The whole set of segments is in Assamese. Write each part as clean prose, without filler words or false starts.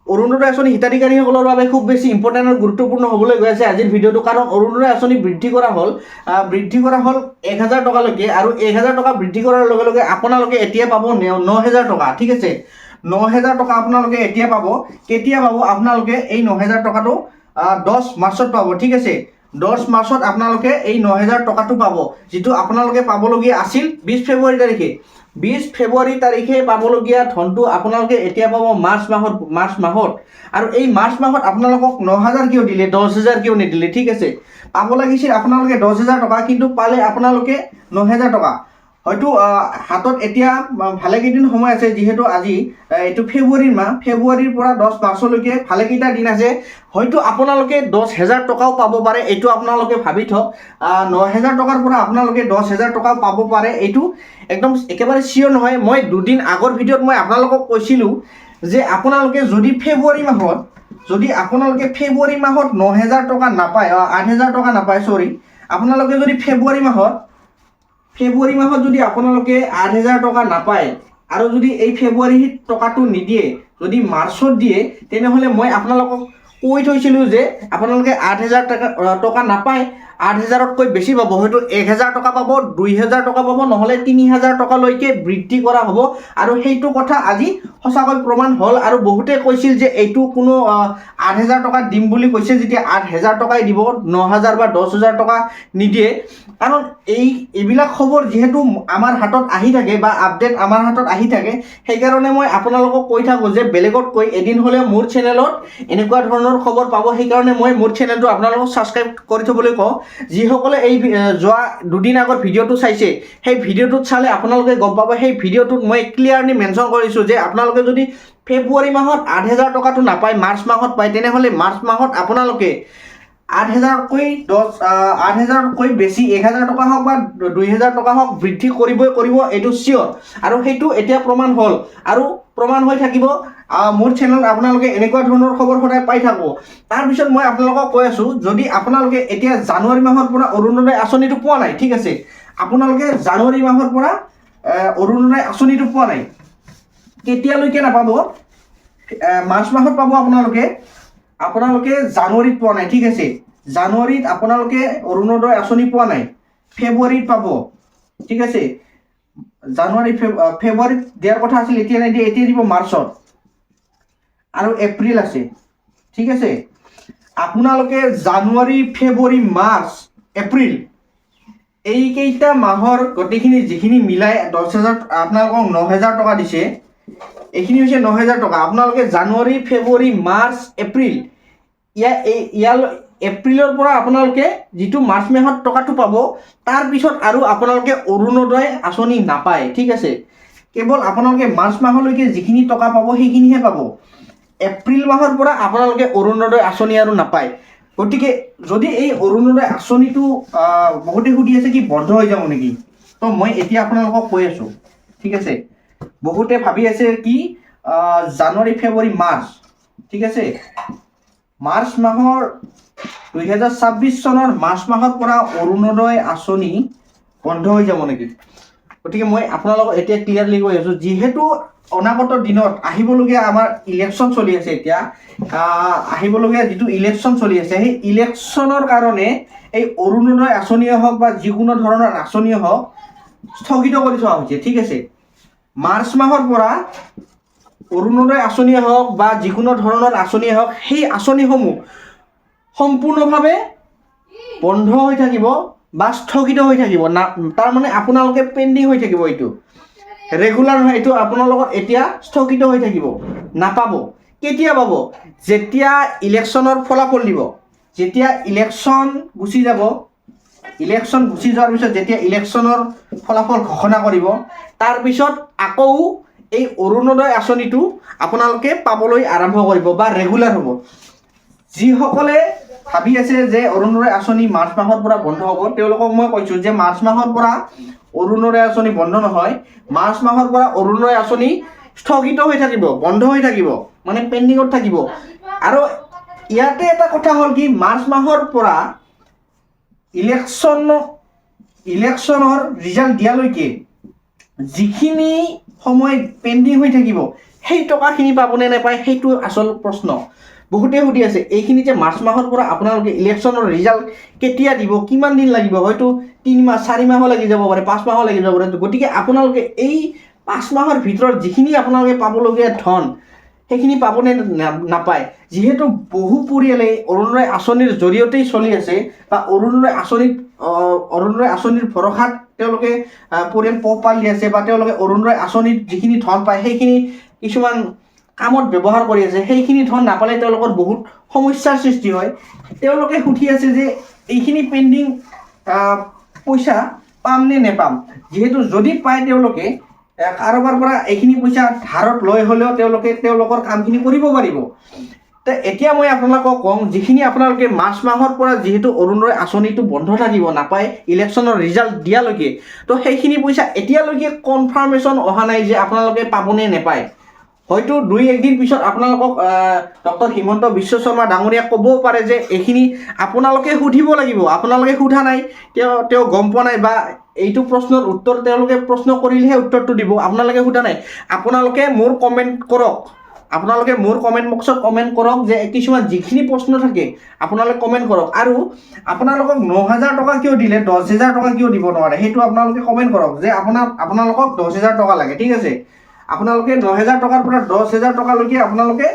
অৰুণোদয় আঁচনি হিতাধিকাৰীসকলৰ বাবে খুব বেছি ইম্পৰ্টেণ্ট আৰু গুৰুত্বপূৰ্ণ হ'বলৈ গৈ আছে আজিৰ ভিডিঅ'টো, কাৰণ অৰুণোদয় আঁচনি বৃদ্ধি কৰা হ'ল 1000 টকালৈকে, আৰু 1000 টকা বৃদ্ধি কৰাৰ লগে লগে আপোনালোকে এতিয়া পাব 9000 টকা। ঠিক আছে, 9000 টকা আপোনালোকে এতিয়া পাব। কেতিয়া পাব আপোনালোকে এই 9000 টকাটো? 10 মাৰ্চত পাব। ঠিক আছে, 10 মাৰ্চত আপোনালোকে এই 9000 টকাটো পাব, যিটো আপোনালোকে পাবলগীয়া আছিল 20 ফেব্ৰুৱাৰী তাৰিখে। 20 ফেব্ৰুৱাৰী তাৰিখে পাবলগীয়া ধনটো আপোনালোকে এতিয়া পাব মাৰ্চ মাহত। আৰু এই মাৰ্চ মাহত আপোনালোকক 9000 কিয় দিলে, 10000 কিয় নিদিলে? ঠিক আছে, পাব লাগিছিল আপোনালোকে 10000 টকা, কিন্তু পালে আপোনালোকে 9000 টকা। হয়তো হাতত এতিয়া ভালেকেইদিন সময় আছে, যিহেতু আজি এইটো ফেব্ৰুৱাৰীৰ মাহ, ফেব্ৰুৱাৰীৰ পৰা 10 মাৰ্চলৈকে ভালেকেইটা দিন আছে। হয়তো আপোনালোকে 10000 টকাও পাব পাৰে, এইটো আপোনালোকে ভাবি থওক। 9000 টকাৰ পৰা আপোনালোকে 10000 টকাও পাব পাৰে, এইটো একদম একেবাৰে চিয়ৰ নহয়। মই দুদিন আগৰ ভিডিঅ'ত মই আপোনালোকক কৈছিলোঁ যে আপোনালোকে যদি ফেব্ৰুৱাৰী মাহত 9000 টকা নাপায়, 8000 টকা নাপায়, আপোনালোকে যদি ফেব্ৰুৱাৰী মাহত যদি আপোনালোকে 8000 টকা নাপায়, আৰু যদি এই ফেব্ৰুৱাৰীত টকাটো নিদিয়ে, যদি মাৰ্চত দিয়ে, তেনেহ'লে মই আপোনালোকক কৈ থৈছিলোঁ যে আপোনালোকে 8000 টকা নাপায়, 8000তকৈ বেছি পাব, হয়তো 1000 টকা পাব, 2000 টকা পাব, নহ'লে 3000 টকালৈকে বৃদ্ধি কৰা হ'ব। আৰু সেইটো কথা আজি সঁচাকৈ প্ৰমাণ হ'ল। আৰু বহুতে কৈছিল যে এইটো কোনো 8000 টকা দিম বুলি কৈছে, যেতিয়া 8000 টকাই দিব, 9000 বা 10000 টকা নিদিয়ে। কাৰণ এইবিলাক খবৰ যিহেতু আমাৰ হাতত আহি থাকে, বা আপডেট আমাৰ হাতত আহি থাকে, সেইকাৰণে মই আপোনালোকক কৈ থাকোঁ যে বেলেগতকৈ এদিন হ'লেও মোৰ চেনেলত এনেকুৱা ধৰণৰ খবৰ পাব। সেইকাৰণে মই মোৰ চেনেলটো আপোনালোকক ছাবস্ক্ৰাইব কৰি থ'বলৈ কওঁ। যিসকলে এই যোৱা দুদিন আগৰ ভিডিঅ'টো চাইছে, সেই ভিডিঅ'টোত চালে আপোনালোকে গম পাব। সেই ভিডিঅ'টোত মই ক্লিয়াৰলি মেনশ্যন কৰিছোঁ যে আপোনালোকে যদি ফেব্ৰুৱাৰী মাহত 8000 টকাটো নাপায়, মাৰ্চ মাহত পায়, তেনেহ'লে মাৰ্চ মাহত আপোনালোকে 8000তকৈ বেছি 1000 টকা হওক বা 2000 টকা হওক বৃদ্ধি কৰিব, এইটো চিয়ৰ। আৰু সেইটো এতিয়া প্ৰমাণ হ'ল, আৰু প্ৰমাণ হৈ থাকিব। মোৰ চেনেলত আপোনালোকে এনেকুৱা ধৰণৰ খবৰ সদায় পাই থাকোঁ। তাৰপিছত মই আপোনালোকক কৈ আছোঁ, যদি আপোনালোকে এতিয়া জানুৱাৰী মাহৰ পৰা অৰুণোদয় আঁচনিটো পোৱা নাই, ঠিক আছে, আপোনালোকে জানুৱাৰী মাহৰ পৰা অৰুণোদয় আঁচনিটো পোৱা নাই, কেতিয়ালৈকে নাপাব? মাৰ্চ মাহত পাব আপোনালোকে জানুৱাৰীত পোৱা নাই। ঠিক আছে, জানুৱাৰীত আপোনালোকে অৰুণোদয় আঁচনি পোৱা নাই, ফেব্ৰুৱাৰীত পাব। ঠিক আছে, ফেব্ৰুৱাৰীত দিয়াৰ কথা আছিল, এতিয়া নাই দিয়ে, এতিয়া দিব মাৰ্চত, আৰু এপ্ৰিল আছে। ঠিক আছে, আপোনালোকে জানুৱাৰী, ফেব্ৰুৱাৰী, মাৰ্চ, এপ্ৰিল এইকেইটা মাহৰ গোটেইখিনি যিখিনি মিলাই 10000 আপোনালোকক 9000 টকা দিছে, এইখিনি হৈছে 9000 টকা। আপোনালোকে জানুৱাৰী, ফেব্ৰুৱাৰী, মাৰ্চ, এপ্ৰিল, এপ্ৰিলৰ পৰা আপোনালোকে যিটো মাৰ্চ মাহত টকাটো পাব, তাৰপিছত আৰু আপোনালোকে অৰুণোদয় আঁচনি নাপায়। ঠিক আছে, কেৱল আপোনালোকে মাৰ্চ মাহলৈকে যিখিনি টকা পাব সেইখিনিহে পাব। এপ্ৰিল মাহৰ পৰা আপোনালোকে অৰুণোদয় আঁচনি আৰু নাপায়। গতিকে যদি এই অৰুণোদয় আঁচনিটো বহুতে সুধি আছে কি বন্ধ হৈ যাব নেকি, তো মই এতিয়া আপোনালোকক কৈ আছোঁ। ঠিক আছে, বহুতে ভাবি আছে কি জানুৱাৰী, ফেব্ৰুৱাৰী, মাৰ্চ, ঠিক আছে, মাৰ্চ মাহৰ 2026 চনৰ মাৰ্চ মাহৰ পৰা অৰুণোদয় আঁচনি বন্ধ হৈ যাব নেকি। গতিকে মই আপোনালোকক এতিয়া ক্লিয়াৰলি কৈ আছোঁ, যিহেতু অনাগত দিনত আহিবলগীয়া আমাৰ ইলেকশ্যন চলি আছে, এতিয়া আহিবলগীয়া যিটো ইলেকশ্যন চলি আছে, সেই ইলেকশ্যনৰ কাৰণে এই অৰুণোদয় আঁচনিয়ে হওক বা যিকোনো ধৰণৰ আঁচনিয়ে হওক স্থগিত কৰি থোৱা হৈছে। ঠিক আছে, মাৰ্চ মাহৰ পৰা অৰুণোদয় আঁচনিয়ে হওক বা যিকোনো ধৰণৰ আঁচনিয়ে হওক, সেই আঁচনিসমূহ সম্পূৰ্ণভাৱে বন্ধ হৈ থাকিব বা স্থগিত হৈ থাকিব। তাৰমানে আপোনালোকে পেণ্ডিং হৈ থাকিব, এইটো ৰেগুলাৰ নহয়, এইটো আপোনালোকৰ এতিয়া স্থগিত হৈ থাকিব, নাপাব। কেতিয়া পাব? যেতিয়া ইলেকশ্যনৰ ফলাফল দিব, যেতিয়া ইলেকশ্যন গুচি যাব, ইলেকশ্যন গুচি যোৱাৰ পিছত যেতিয়া ইলেকশ্যনৰ ফলাফল ঘোষণা কৰিব, তাৰপিছত আকৌ এই অৰুণোদয় আঁচনিটো আপোনালোকে পাবলৈ আৰম্ভ কৰিব বা ৰেগুলাৰ হ'ব। যিসকলে ভাবি আছে যে অৰুণোদয় আঁচনি মাৰ্চ মাহৰ পৰা বন্ধ হ'ব, তেওঁলোকক মই কৈছোঁ যে মাৰ্চ মাহৰ পৰা অৰুণোদয় আঁচনি বন্ধ নহয়, মাৰ্চ মাহৰ পৰা অৰুণোদয় আঁচনি স্থগিত হৈ থাকিব, বন্ধ হৈ থাকিব, মানে পেণ্ডিঙত থাকিব। আৰু ইয়াতে এটা কথা হ'ল কি, মাৰ্চ মাহৰ পৰা ইলেকশ্যনৰ ৰিজাল্ট দিয়ালৈকে যিখিনি সময় পেণ্ডিং হৈ থাকিব, সেই টকাখিনি পাবনে নাপায় সেইটো আচল প্ৰশ্ন। বহুতে সুধি আছে এইখিনি যে মাৰ্চ মাহৰ পৰা আপোনালোকে ইলেকশ্যনৰ ৰিজাল্ট কেতিয়া দিব, কিমান দিন লাগিব, হয়তো 3 মাহ 4 মাহো লাগি যাব পাৰে, 5 মাহো লাগি যাব পাৰে। গতিকে আপোনালোকে এই 5 মাহৰ ভিতৰত যিখিনি আপোনালোকে পাবলগীয়া ধন সেইখিনি পাবনে নাপায়। যিহেতু বহু পৰিয়ালে অৰুণোদয় আঁচনিৰ জৰিয়তেই চলি আছে বা অৰুণোদয় আঁচনিৰ ভৰসাত তেওঁলোকে পৰিয়াল পোহপাল দি আছে বা তেওঁলোকে অৰুণোদয় আঁচনিত যিখিনি ধন পায় সেইখিনি কিছুমান কামত ব্যৱহাৰ কৰি আছে, সেইখিনি ধন নাপালে তেওঁলোকৰ বহুত সমস্যাৰ সৃষ্টি হয়। তেওঁলোকে সুধি আছে যে এইখিনি পেণ্ডিং পইচা পাম নে নেপাম। যিহেতু যদি পায় তেওঁলোকে কাৰোবাৰ পৰা এইখিনি পইচা ধাৰত লৈ হ'লেও তেওঁলোকৰ কামখিনি কৰিব পাৰিব। তো এতিয়া মই আপোনালোকক কওঁ, যিখিনি আপোনালোকে মাৰ্চ মাহৰ পৰা যিহেতু অৰুণোদয় আঁচনিটো বন্ধ থাকিব নাপায় ইলেকশ্যনৰ ৰিজাল্ট দিয়ালৈকে, তো সেইখিনি পইচা এতিয়ালৈকে কনফাৰ্মেশ্যন অহা নাই যে আপোনালোকে পাবনে নেপায়। হয়তো 2-1 দিন পিছত আপোনালোকক ডক্টৰ হিমন্ত বিশ্ব শৰ্মা ডাঙৰীয়াক ক'বও পাৰে যে এইখিনি আপোনালোকে সুধিব লাগিব, আপোনালোকে সোধা নাই, তেওঁ গম পোৱা নাই বা এইটো প্ৰশ্নৰ উত্তৰ তেওঁলোকে প্ৰশ্ন কৰিলেহে উত্তৰটো দিব, আপোনালোকে সোধা নাই। আপোনালোকে মোৰ কমেণ্ট কৰক, আপোনালোকে মোৰ কমেণ্ট বক্সত কমেণ্ট কৰক যে কিছুমান যিখিনি প্ৰশ্ন থাকে আপোনালোকে কমেণ্ট কৰক। আৰু আপোনালোকক 9,000 টকা কিয় দিলে 10,000 টকা কিয় দিব নোৱাৰে সেইটো আপোনালোকে কমেণ্ট কৰক যে আপোনালোকক 10,000 টকা লাগে, ঠিক আছে। আপোনালোকে 9,000 টকাৰ পৰা 10,000 টকালৈকে আপোনালোকে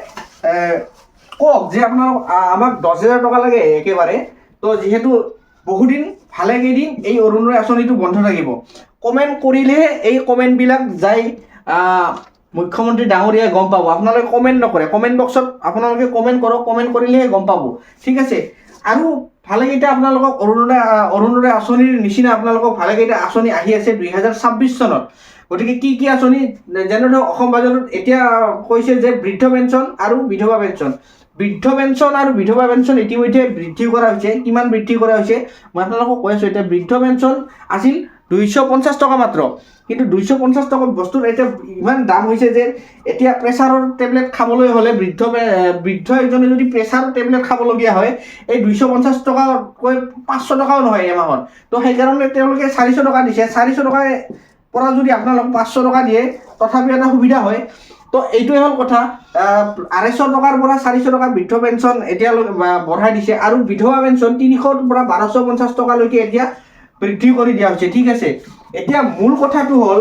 কওক যে আমাক 10,000 টকা লাগে একেবাৰে। তো যিহেতু বহুদিন ভালেকেইদিন এই অৰুণোদয় আঁচনিটো বন্ধ থাকিব, কমেণ্ট কৰিলেহে এই কমেণ্টবিলাক যাই মুখ্যমন্ত্ৰী ডাঙৰীয়াই গম পাব। আপোনালোকে কমেণ্ট নকৰে, কমেণ্ট বক্সত আপোনালোকে কমেণ্ট কৰক, কমেণ্ট কৰিলেহে গম পাব, ঠিক আছে। আৰু ভালেকেইটা আপোনালোকক অৰুণোদয় আঁচনিৰ নিচিনা আপোনালোকক ভালেকেইটা আঁচনি আহি আছে 2026 চনত। গতিকে কি আঁচনি, যেনে ধৰক অসম বাজেটত এতিয়া কৈছে যে বৃদ্ধ পেঞ্চন আৰু বিধৱা পেঞ্চন। বৃদ্ধ পেঞ্চন আৰু বিধৱা পেঞ্চন ইতিমধ্যে বৃদ্ধি কৰা হৈছে। কিমান বৃদ্ধি কৰা হৈছে মই আপোনালোকক কৈ আছোঁ। এতিয়া বৃদ্ধ পেঞ্চন আছিল 250 টকা মাত্ৰ, কিন্তু 250 টকা বস্তুৰ এতিয়া ইমান দাম হৈছে যে এতিয়া প্ৰেছাৰৰ টেবলেট খাবলৈ হ'লে বৃদ্ধ এজনে যদি প্ৰেছাৰৰ টেবলেট খাবলগীয়া হয়, এই 250 টকাকৈ 500 টকাও নহয় এমাহত। তো সেইকাৰণে তেওঁলোকে 400 টকা দিছে। 400 টকাৰ পৰা যদি আপোনালোক 500 টকা দিয়ে তথাপিও এটা সুবিধা হয়। তো এইটোৱে হ'ল কথা। 250 টকাৰ পৰা 400 টকা বৃদ্ধ পেঞ্চন এতিয়ালৈকে বঢ়াই দিছে, আৰু বিধৱা পেঞ্চন 300ৰ পৰা 1250 টকালৈকে এতিয়া বৃদ্ধি কৰি দিয়া হৈছে, ঠিক আছে। এতিয়া মূল কথাটো হ'ল,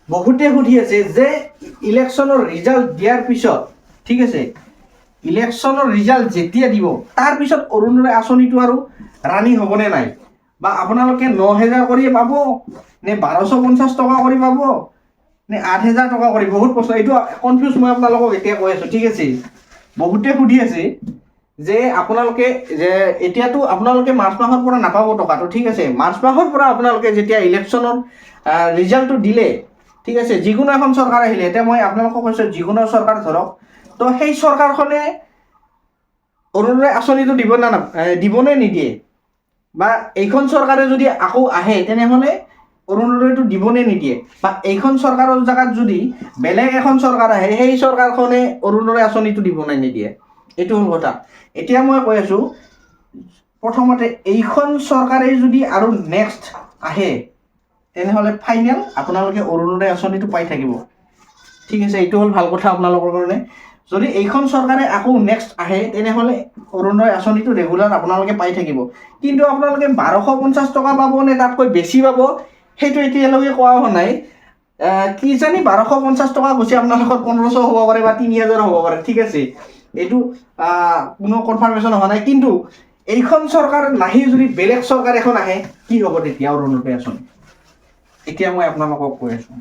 বহুতে সুধি আছে যে ইলেকশ্যনৰ ৰিজাল্ট দিয়াৰ পিছত, ঠিক আছে, ইলেকশ্যনৰ ৰিজাল্ট যেতিয়া দিব তাৰপিছত অৰুণোদয় আঁচনিটো আৰু ৰানিং হ'বনে নাই, বা আপোনালোকে 9,000 কৰি পাব নে 1250 টকা কৰি পাব নে 8,000 টকা কৰি। বহুত প্ৰশ্ন, এইটো কনফিউজ মই আপোনালোকক এতিয়া কৈ আছোঁ, ঠিক আছে। বহুতে সুধি আছে যে আপোনালোকে যে এতিয়াতো আপোনালোকে মাৰ্চ মাহৰ পৰা নাপাব টকাটো, ঠিক আছে। মাৰ্চ মাহৰ পৰা আপোনালোকে যেতিয়া ইলেকশ্যনৰ ৰিজাল্টটো দিলে, ঠিক আছে, যিকোনো এখন চৰকাৰ আহিলে, এতিয়া মই আপোনালোকক কৈছোঁ যিকোনো চৰকাৰ ধৰক, তো সেই চৰকাৰখনে অৰুণোদয় আঁচনিটো দিবনে নিদিয়ে, বা এইখন চৰকাৰে যদি আকৌ আহে তেনেহ'লে অৰুণোদয়টো দিবনে নিদিয়ে, বা এইখন চৰকাৰৰ জেগাত যদি বেলেগ এখন চৰকাৰ আহে সেই চৰকাৰখনে অৰুণোদয় আঁচনিটো দিবনে নিদিয়ে, এইটো হ'ল কথা। এতিয়া মই কৈ আছোঁ, প্ৰথমতে এইখন চৰকাৰে যদি আৰু নেক্সট আহে তেনেহ'লে ফাইনেল আপোনালোকে অৰুণোদয় আঁচনিটো পাই থাকিব, ঠিক আছে। এইটো হ'ল ভাল কথা আপোনালোকৰ কাৰণে। যদি এইখন চৰকাৰে আকৌ নেক্সট আহে তেনেহ'লে অৰুণোদয় আঁচনিটো ৰেগুলাৰ আপোনালোকে পাই থাকিব। কিন্তু আপোনালোকে 1250 টকা পাব নে তাতকৈ বেছি পাব সেইটো এতিয়ালৈকে কোৱা হোৱা নাই। কিজানি 1250 টকা গৈছে আপোনালোকৰ 1500 হ'ব পাৰে বা 3000 হ'ব পাৰে, ঠিক আছে। এইটো কোনো কনফাৰ্মেশ্যন হোৱা নাই। কিন্তু এইখন চৰকাৰ নাহি যদি বেলেগ চৰকাৰ এখন আহে কি হ'ব তেতিয়া অৰুণোদয় আঁচনি, এতিয়া মই আপোনালোকক কৈ আছোঁ,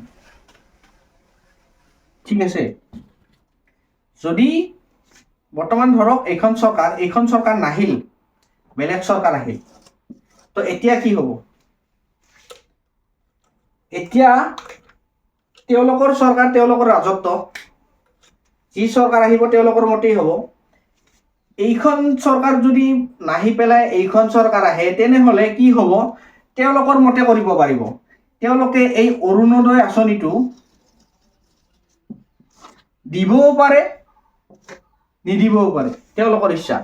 ঠিক আছে। যদি বৰ্তমান ধৰক এইখন চৰকাৰ নাহিল, বেলেগ চৰকাৰ আহিল, তো এতিয়া কি হ'ব? এতিয়া তেওঁলোকৰ চৰকাৰ, তেওঁলোকৰ ৰাজত্ব, যি চৰকাৰ আহিব তেওঁলোকৰ মতেই হ'ব। এইখন চৰকাৰ যদি নাহি পেলাই এইখন চৰকাৰ আহে তেনেহ'লে কি হ'ব? তেওঁলোকৰ মতে কৰিব পাৰিব। তেওঁলোকে এই অৰুণোদয় আঁচনিটো দিবও পাৰে নিদিবও পাৰে, তেওঁলোকৰ ইচ্ছা।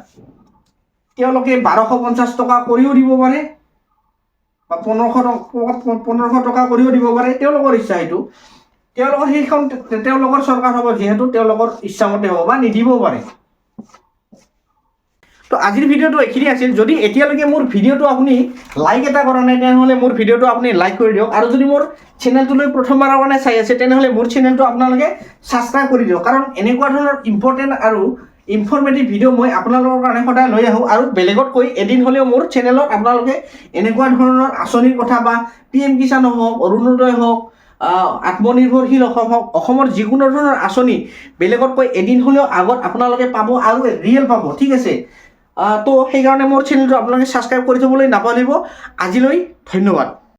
তেওঁলোকে 1250 টকা কৰিও দিব পাৰে বা 1500 টকা কৰিও দিব পাৰে, তেওঁলোকৰ ইচ্ছা। এইটো তেওঁলোকৰ চৰকাৰ হ'ব, যিহেতু তেওঁলোকৰ ইচ্ছামতে হ'ব বা নিদিবও পাৰে। তো আজিৰ ভিডিঅ'টো এইখিনি আছিল। যদি এতিয়ালৈকে মোৰ ভিডিঅ'টো আপুনি লাইক এটা কৰা নাই তেনেহ'লে মোৰ ভিডিঅ'টো আপুনি লাইক কৰি দিয়ক, আৰু যদি মোৰ চেনেলটোলৈ প্ৰথমবাৰৰ কাৰণে চাই আছে তেনেহ'লে মোৰ চেনেলটো আপোনালোকে ছাবস্ক্ৰাইব কৰি দিয়ক, কাৰণ এনেকুৱা ধৰণৰ ইম্পৰ্টেণ্ট আৰু ইনফৰ্মেটিভ ভিডিঅ' মই আপোনালোকৰ কাৰণে সদায় লৈ আহোঁ। আৰু বেলেগতকৈ এদিন হ'লেও মোৰ চেনেলত আপোনালোকে এনেকুৱা ধৰণৰ আঁচনিৰ কথা বা PM কিষাণ হওক, অৰুণোদয় হওক, আত্মনিৰ্ভৰশীল অসম হওক, অসমৰ যিকোনো ধৰণৰ আঁচনি বেলেগতকৈ এদিন হ'লেও আগত আপোনালোকে পাব আৰু ৰিয়েল পাব, ঠিক আছে। তো সেইকাৰণে মোৰ চেনেলটো আপোনালোকে ছাবস্ক্ৰাইব কৰি থ'বলৈ নাপাহৰিব। আজিলৈ ধন্যবাদ।